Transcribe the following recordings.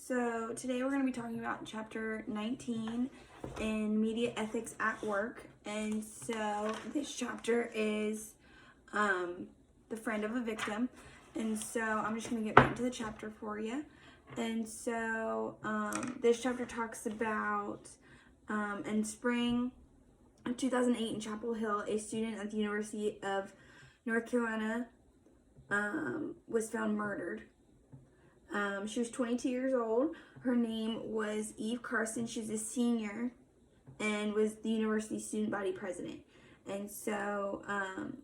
So today we're going to be talking about chapter 19 in Media Ethics at Work. And so this chapter is the friend of a victim. And so I'm just going to get right into the chapter for you. And so this chapter talks about in spring of 2008 in Chapel Hill, a student at the University of North Carolina was found murdered. She was 22 years old. Her name was Eve Carson. She was a senior and was the university student body president. And so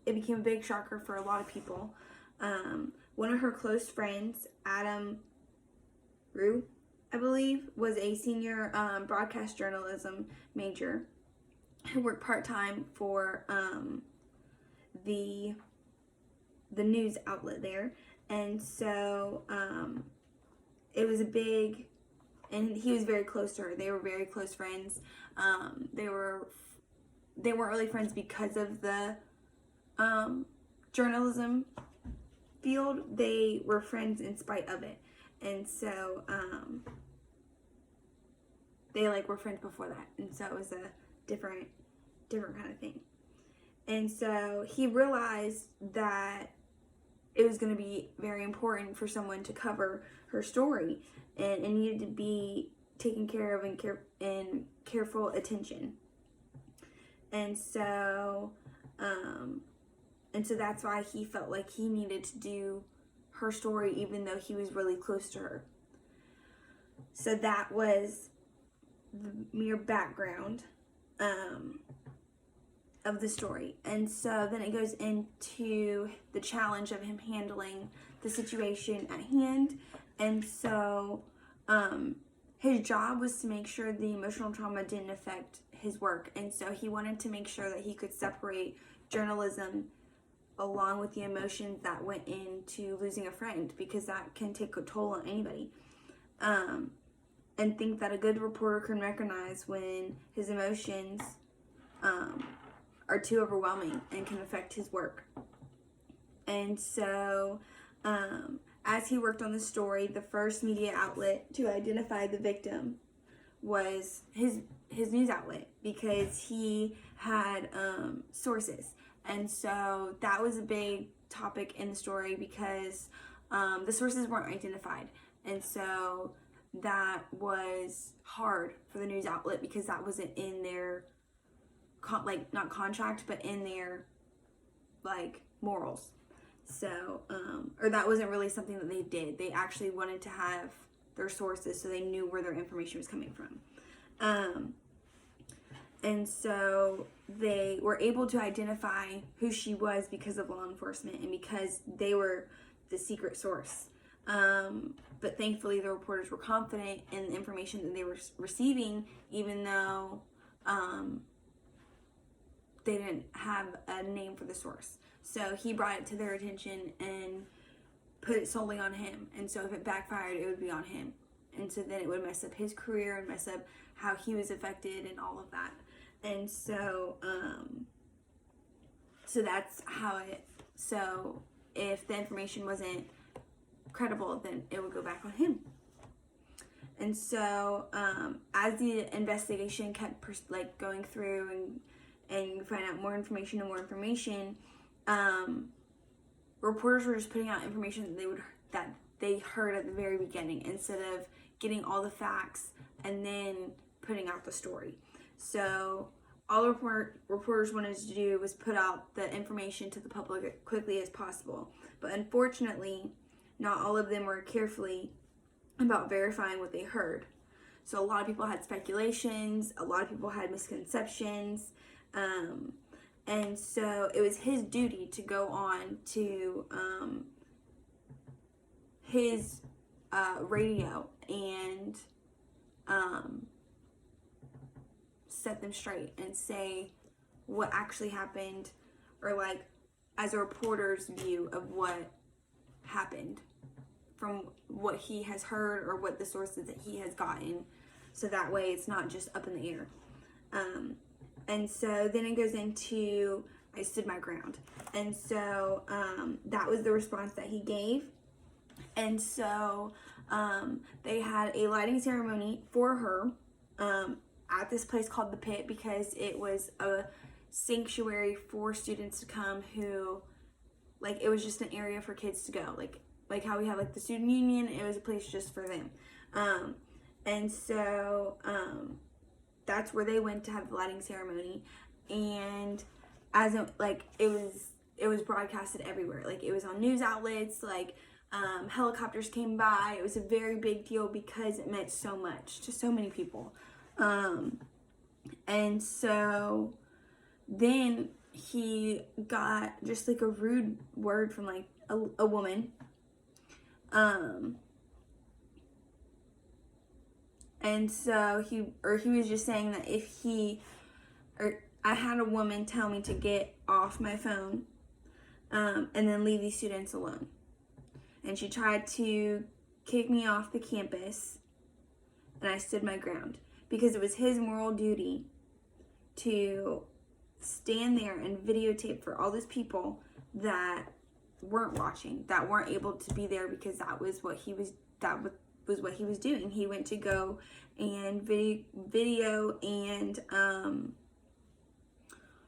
it became a big shocker for a lot of people. One of her close friends, Adam Rue, I believe, was a senior broadcast journalism major who worked part-time for the news outlet there. And so it was a big, and he was very close to her. They were very close friends. They weren't really friends because of the journalism field. They were friends in spite of it. And so they were friends before that. And so it was a different kind of thing. And so he realized that it was going to be very important for someone to cover her story, and it needed to be taken care of and careful attention. And so that's why he felt like he needed to do her story, even though he was really close to her. So that was the mere background of the story. And so then it goes into the challenge of him handling the situation at hand. And so his job was to make sure the emotional trauma didn't affect his work. And so he wanted to make sure that he could separate journalism along with the emotions that went into losing a friend, because that can take a toll on anybody. And think that a good reporter can recognize when his emotions are too overwhelming and can affect his work. And so as he worked on the story, the first media outlet to identify the victim was his news outlet, because he had sources. And so that was a big topic in the story, because the sources weren't identified. And so that was hard for the news outlet, because that wasn't in their not contract, but in their morals. So or that wasn't really something that they did. They actually wanted to have their sources so they knew where their information was coming from. And so they were able to identify who she was because of law enforcement and because they were the secret source. But thankfully the reporters were confident in the information that they were receiving, even though they didn't have a name for the source. So he brought it to their attention and put it solely on him. And so if it backfired, it would be on him. And so then it would mess up his career and mess up how he was affected and all of that. And so, so that's how so if the information wasn't credible, then it would go back on him. And so, as the investigation kept going through and you find out more information and more information, reporters were just putting out information that they heard at the very beginning, instead of getting all the facts and then putting out the story. So all the reporters wanted to do was put out the information to the public as quickly as possible. But unfortunately, not all of them were carefully about verifying what they heard. So a lot of people had speculations, a lot of people had misconceptions, and so it was his duty to go on to his radio and set them straight and say what actually happened, or as a reporter's view of what happened from what he has heard or what the sources that he has gotten, so that way it's not just up in the air. And so then it goes into I stood my ground. And so that was the response that he gave. And so they had a lighting ceremony for her at this place called the Pit, because it was a sanctuary for students to come who, like, it was just an area for kids to go, like how we have like the student union. It was a place just for them. And so that's where they went to have the lighting ceremony. And as a, like, it was broadcasted everywhere. Like, it was on news outlets, like helicopters came by. It was a very big deal because it meant so much to so many people. And so then he got just like a rude word from like a woman. And so he was just saying that I had a woman tell me to get off my phone, and then leave these students alone. And she tried to kick me off the campus, and I stood my ground because it was his moral duty to stand there and videotape for all these people that weren't watching, that weren't able to be there, because that was what he was doing. He went to go and video and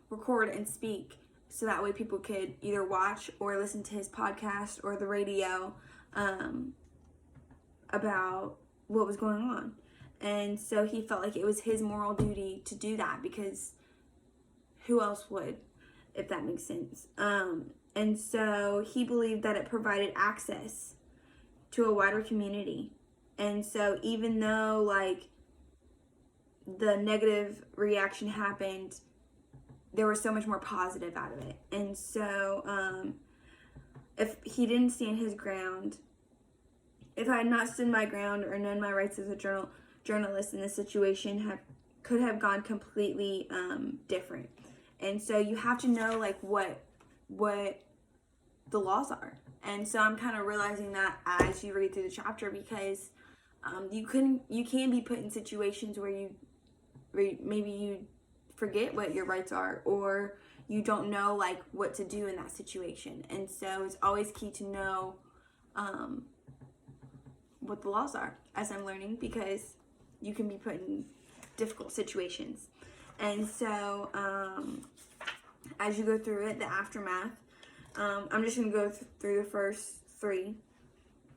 record and speak, so that way people could either watch or listen to his podcast or the radio about what was going on. And so he felt like it was his moral duty to do that, because who else would, if that makes sense. And so he believed that it provided access to a wider community. And so even though like the negative reaction happened, there was so much more positive out of it. And so if he didn't stand his ground, if I had not stood my ground or known my rights as a journalist in this situation, could have gone completely different. And so you have to know like what the laws are. And so I'm kind of realizing that as you read through the chapter, because you can be put in situations where maybe you forget what your rights are, or you don't know like what to do in that situation. And so it's always key to know what the laws are, as I'm learning, because you can be put in difficult situations. And so as you go through it, the aftermath, I'm just going to go through the first three,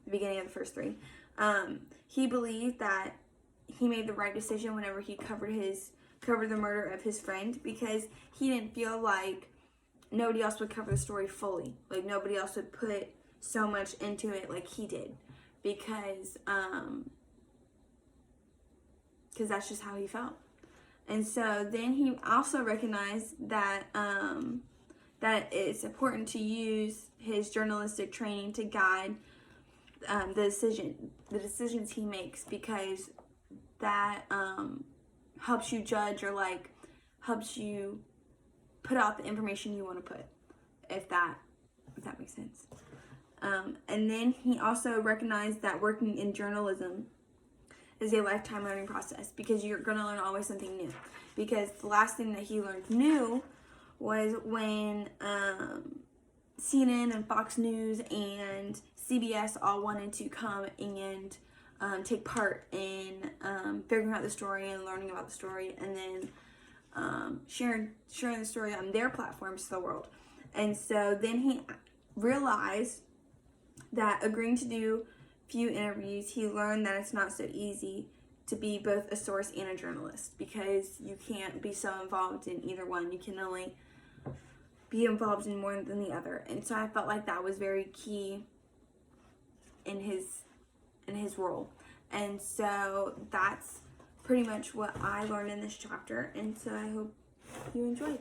the beginning of the first three. He believed that he made the right decision whenever he covered the murder of his friend, because he didn't feel like nobody else would cover the story fully. Like, nobody else would put so much into it like he did, because that's just how he felt. And so then he also recognized that that it's important to use his journalistic training to guide the decisions he makes, because that helps you judge, or like helps you put out the information you want to put, if that makes sense. And then he also recognized that working in journalism is a lifetime learning process, because you're going to learn always something new. Because the last thing that he learned new was when CNN and Fox News and CBS all wanted to come and take part in figuring out the story and learning about the story, and then sharing the story on their platforms to the world. And so then he realized that agreeing to do few interviews, he learned that it's not so easy to be both a source and a journalist, because you can't be so involved in either one. You can only be involved in more than the other. And so I felt like that was very key in his role. And so that's pretty much what I learned in this chapter, and so I hope you enjoyed.